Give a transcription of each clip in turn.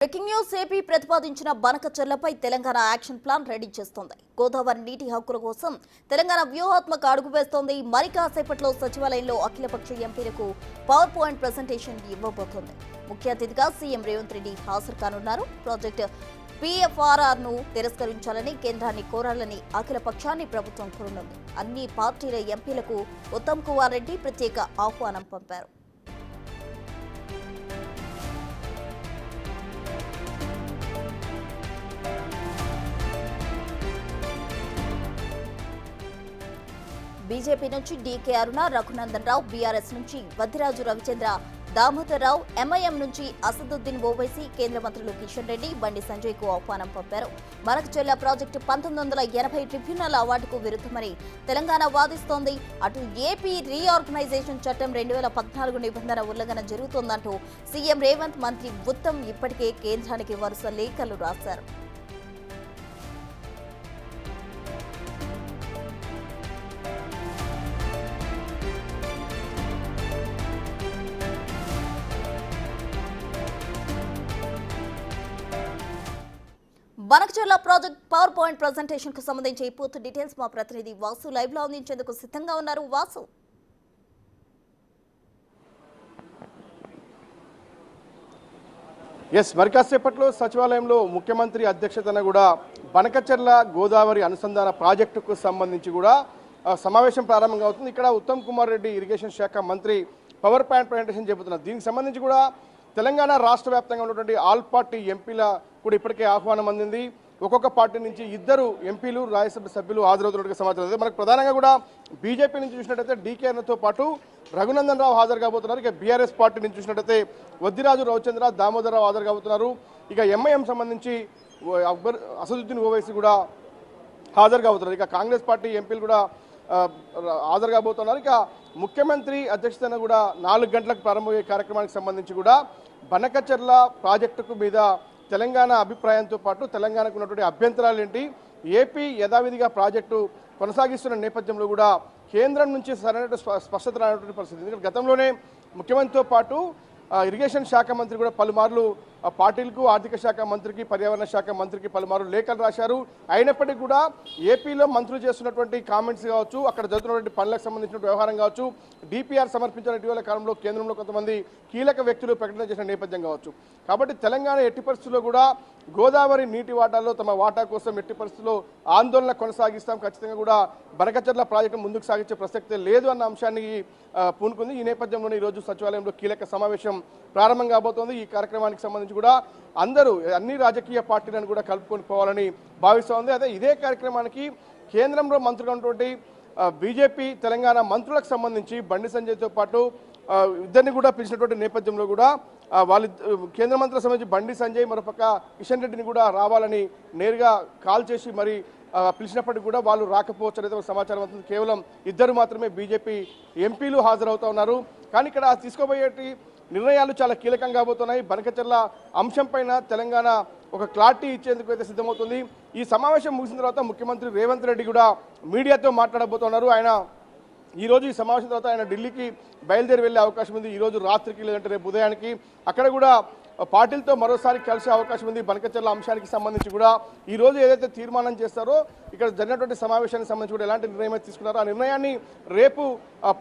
Breaking news AP ప్రతిపాదించిన బనకచెర్లపై Telangana action plan ready చేస్తోంది. గోదావరి నీటి హక్కుల కోసం తెలంగాణ వ్యూహాత్మక అడుగు వేస్తోంది. మరి కాసేపట్లో సచివాలయంలో అఖిలపక్ష ఎంపీలకు పవర్ పాయింట్ ప్రెజెంటేషన్ ఇవ్వబోతోంది. ముఖ్య అతిథిగా సీఎం రేవంత్ రెడ్డి హాజరు కానున్నారు. ప్రాజెక్టు పీఎఫ్ఆర్ఆర్ ను తిరస్కరించాలని కేంద్రాన్ని కోరాలని అఖిల పక్షాన్ని ప్రభుత్వం కోరనుంది. అన్ని పార్టీల ఎంపీలకు ఉత్తమ్ కుమార్ రెడ్డి ప్రత్యేక ఆహ్వానం పంపారు. బీజేపీ నుంచి డీకే అరుణ, రఘునందన్ రావు, బీఆర్ఎస్ నుంచి వద్దిరాజు రవిచంద్ర, దామోదర్ రావు, ఎంఐఎం నుంచి అసదుద్దీన్ ఓవైసీ, కేంద్ర మంత్రులు కిషన్ రెడ్డి, బండి సంజయ్ కు ఆహ్వానం పంపారు. బనకచెర్ల ప్రాజెక్టు 1980 ట్రిబ్యునల్ అవార్డుకు విరుద్ధమని తెలంగాణ వాదిస్తోంది. అటు ఏపీ రీఆర్గనైజేషన్ చట్టం 2014 నిబంధన ఉల్లంఘన జరుగుతోందంటూ సీఎం రేవంత్, మంత్రి ఉత్తమ్ ఇప్పటికే కేంద్రానికి వరుస లేఖలు రాశారు. Banakacherla project power point presentation కు సంబంధించి పూర్తి డీటెయిల్స్ మా ప్రతినిధి వాసు లైవ్ లో అందించేందుకు సిద్ధంగా ఉన్నారు. వాసు, మరి కాసేపట్లో సచివాలయంలో ముఖ్యమంత్రి అధ్యక్షతన కూడా బనకచెర్ల గోదావరి అనుసంధాన ప్రాజెక్టుకు సంబంధించి కూడా సమావేశం ప్రారంభంగా అవుతుంది. ఇక్కడ ఉత్తమ్ కుమార్ రెడ్డి ఇరిగేషన్ శాఖ మంత్రి పవర్ పాయింట్ ప్రజెంటేషన్ చెబుతున్నారు. దీనికి సంబంధించి కూడా తెలంగాణ రాష్ట్ర వ్యాప్తంగా ఉన్నటువంటి ఆల్ పార్టీ ఎంపీల కూడా ఇప్పటికే ఆహ్వానం అందింది. ఒక్కొక్క పార్టీ నుంచి 2 ఎంపీలు, రాజ్యసభ సభ్యులు హాజరవుతున్నట్టుగా సమాచారం. మనకు ప్రధానంగా కూడా బీజేపీ నుంచి చూసినట్టయితే డీకే అన్నతో పాటు రఘునందన్ రావు హాజరు కాబోతున్నారు. ఇక బీఆర్ఎస్ పార్టీ నుంచి చూసినట్టయితే వద్దిరాజు రవిచంద్ర, దామోదర్ రావు హాజరు కాబోతున్నారు. ఇక ఎంఐఎం సంబంధించి అసదుద్దీన్ ఓవైసీ కూడా హాజరు కాబోతున్నారు. ఇక కాంగ్రెస్ పార్టీ ఎంపీలు కూడా హాజరు కాబోతున్నారు. ఇక ముఖ్యమంత్రి అధ్యక్షతన కూడా 4 గంటలకు ప్రారంభమయ్యే కార్యక్రమానికి సంబంధించి కూడా బనకచెర్ల ప్రాజెక్టుకు మీద తెలంగాణ అభిప్రాయంతో పాటు తెలంగాణకు ఉన్నటువంటి అభ్యంతరాలు ఏంటి, ఏపీ యథావిధిగా ప్రాజెక్టు కొనసాగిస్తున్న నేపథ్యంలో కూడా కేంద్రం నుంచి సరైన స్పష్టత రానటువంటి పరిస్థితి. ఎందుకంటే గతంలోనే ముఖ్యమంత్రితో పాటు ఇరిగేషన్ శాఖ మంత్రి కూడా పలుమార్లు పార్టీలకు, ఆర్థిక శాఖ మంత్రికి, పర్యావరణ శాఖ మంత్రికి పలుమార్లు లేఖలు రాశారు. అయినప్పటికీ కూడా ఏపీలో మంత్రులు చేస్తున్నటువంటి కామెంట్స్ కావచ్చు, అక్కడ జరుగుతున్నటువంటి పనులకు సంబంధించిన వ్యవహారం కావచ్చు, డిపిఆర్ సమర్పించిన ఇటీవల కాలంలో కేంద్రంలో కొంతమంది కీలక వ్యక్తులు ప్రకటన చేసిన నేపథ్యం కావచ్చు. కాబట్టి తెలంగాణ ఎట్టి పరిస్థితుల్లో కూడా గోదావరి నీటి వాటాల్లో తమ వాటా కోసం ఎట్టి పరిస్థితుల్లో ఆందోళన కొనసాగిస్తాం, ఖచ్చితంగా కూడా బనకచెర్ల ప్రాజెక్టు ముందుకు సాగించే ప్రసక్తే లేదు అన్న అంశాన్ని పూనుకుంది. ఈ నేపథ్యంలోనే ఈరోజు సచివాలయంలో కీలక సమావేశం ప్రారంభం కాబోతోంది. ఈ కార్యక్రమానికి సంబంధించి కూడా అన్ని రాజకీయ పార్టీలను కూడా కలుపుకొని పోవాలని భావిస్తోంది. అదే ఇదే కార్యక్రమానికి కేంద్రంలో మంత్రులు ఉన్నటువంటి బీజేపీ తెలంగాణ మంత్రులకు సంబంధించి బండి సంజయ్తో పాటు ఇద్దరిని కూడా పిలిచినటువంటి నేపథ్యంలో కూడా వాళ్ళ కేంద్ర మంత్రులకు సంబంధించి బండి సంజయ్, మరోపక్క కిషన్ రెడ్డిని కూడా రావాలని నేరుగా కాల్ చేసి మరి పిలిచినప్పటికీ కూడా వాళ్ళు రాకపోవచ్చు అనేది సమాచారం అవుతుంది. కేవలం 2 మాత్రమే బీజేపీ ఎంపీలు హాజరవుతా ఉన్నారు. కానీ ఇక్కడ తీసుకోబోయేటి నిర్ణయాలు చాలా కీలకంగా కాబోతున్నాయి. బనకచెర్ల అంశం పైన తెలంగాణ ఒక క్లారిటీ ఇచ్చేందుకు అయితే సిద్ధమవుతుంది. ఈ సమావేశం ముగిసిన తర్వాత ముఖ్యమంత్రి రేవంత్ రెడ్డి కూడా మీడియాతో మాట్లాడబోతున్నారు. ఈరోజు ఈ సమావేశం తర్వాత ఆయన ఢిల్లీకి బయలుదేరి వెళ్లే అవకాశం ఉంది. ఈరోజు రాత్రికి లేదంటే రేపు ఉదయానికి అక్కడ కూడా పార్టీలతో మరోసారి కలిసే అవకాశం ఉంది. బనకచెర్ల అంశానికి సంబంధించి కూడా ఈరోజు ఏదైతే తీర్మానం చేస్తారో ఇక్కడ జరిగినటువంటి సమావేశానికి సంబంధించి కూడా ఎలాంటి నిర్ణయం అయితే తీసుకున్నారో ఆ నిర్ణయాన్ని రేపు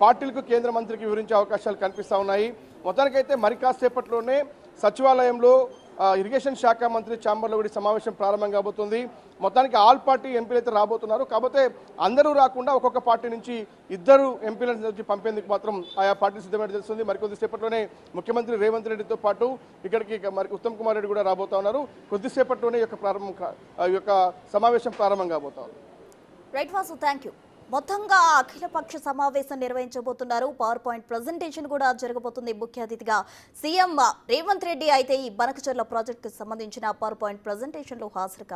పార్టీలకు, కేంద్ర మంత్రికి వివరించే అవకాశాలు కనిపిస్తూ ఉన్నాయి. మొత్తానికైతే మరి కాసేపట్లోనే సచివాలయంలో ఇరిగేషన్ శాఖ మంత్రి ఛాంబర్లో కూడా సమావేశం ప్రారంభం కాబోతుంది. మొత్తానికి ఆల్ పార్టీ ఎంపీలు అయితే రాబోతున్నారు. కాకపోతే అందరూ రాకుండా ఒక్కొక్క పార్టీ నుంచి 2 ఎంపీల నుంచి పంపేందుకు మాత్రం ఆయా పార్టీ సిద్ధమైనట్టు తెలుస్తుంది. మరికొద్దిసేపట్లోనే ముఖ్యమంత్రి రేవంత్ రెడ్డితో పాటు ఇక్కడికి మరి ఉత్తమ్ కుమార్ రెడ్డి కూడా రాబోతా ఉన్నారు. కొద్దిసేపట్లోనే ఈ యొక్క సమావేశం ప్రారంభం కాబోతా ఉంది. Right Vasu, thank you. మొత్తంగా అఖిలపక్ష సమావేశం నిర్వహించబోతున్నారు. పవర్ పాయింట్ ప్రెజెంటేషన్ కూడా జరగబోతుంది. ముఖ్య అతిథిగా సీఎం రేవంత్ రెడ్డి అయితే ఈ బనకచెర్ల ప్రాజెక్టుకు సంబంధించిన పవర్ పాయింట్ ప్రెజెంటేషన్ లో హాజరు